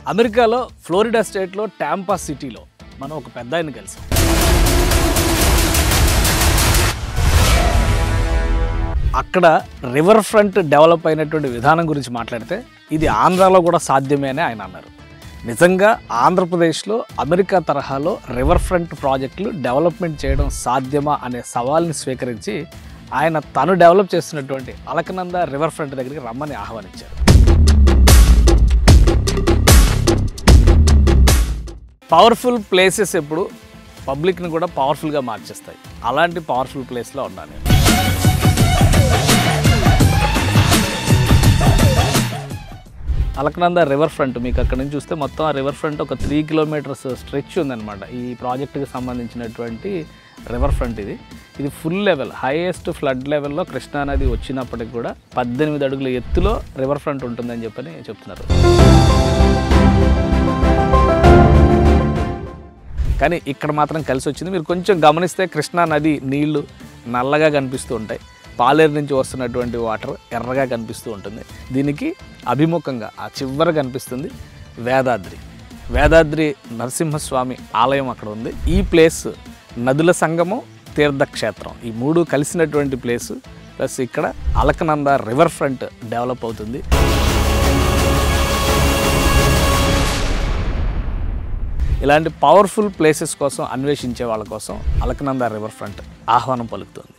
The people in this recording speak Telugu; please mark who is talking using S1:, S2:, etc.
S1: అమెరికాలో ఫ్లోరిడా స్టేట్లో టాంపా సిటీలో మనం ఒక పెద్ద ఆయన కలిసాం. అక్కడ రివర్ ఫ్రంట్ డెవలప్ అయినటువంటి విధానం గురించి మాట్లాడితే ఇది ఆంధ్రాలో కూడా సాధ్యమే అని ఆయన అన్నారు. నిజంగా ఆంధ్రప్రదేశ్లో అమెరికా తరహాలో రివర్ ఫ్రంట్ ప్రాజెక్టులు డెవలప్మెంట్ చేయడం సాధ్యమా అనే సవాల్ని స్వీకరించి ఆయన తను డెవలప్ చేస్తున్నటువంటి అలకనంద రివర్ ఫ్రంట్ దగ్గరికి రమ్మని ఆహ్వానించారు. పవర్ఫుల్ ప్లేసెస్ ఎప్పుడు పబ్లిక్ని కూడా పవర్ఫుల్గా మార్చేస్తాయి. అలాంటి పవర్ఫుల్ ప్లేస్లో ఉన్నాను నేను. అలకనంద రివర్ ఫ్రంట్ మీకు అక్కడ నుంచి చూస్తే మొత్తం ఆ రివర్ ఫ్రంట్ ఒక 3 కిలోమీటర్స్ స్ట్రెచ్ ఉందన్నమాట. ఈ ప్రాజెక్టుకి సంబంధించినటువంటి రివర్ ఫ్రంట్ ఇది ఫుల్ లెవెల్ హైయెస్ట్ ఫ్లడ్ లెవెల్లో కృష్ణానది వచ్చినప్పటికి కూడా 18 అడుగుల ఎత్తులో రివర్ ఫ్రంట్ ఉంటుందని చెప్పని చెప్తున్నారు. కానీ ఇక్కడ మాత్రం కలిసి వచ్చింది. మీరు కొంచెం గమనిస్తే కృష్ణానది నీళ్లు నల్లగా కనిపిస్తూ ఉంటాయి. పాలేరు నుంచి వస్తున్నటువంటి వాటర్ ఎర్రగా కనిపిస్తూ ఉంటుంది. దీనికి అభిముఖంగా ఆ చివర కనిపిస్తుంది వేదాద్రి నరసింహస్వామి ఆలయం అక్కడ ఉంది. ఈ ప్లేస్ నదుల సంగమం, తీర్థక్షేత్రం ఈ 3 కలిసినటువంటి ప్లేసు. ప్లస్ ఇక్కడ అలకనంద రివర్ ఫ్రంట్ డెవలప్ అవుతుంది. ఇలాంటి పవర్ఫుల్ ప్లేసెస్ కోసం అన్వేషించే వాళ్ళ కోసం అలకనంద రివర్ ఫ్రంట్ ఆహ్వానం పలుకుతుంది.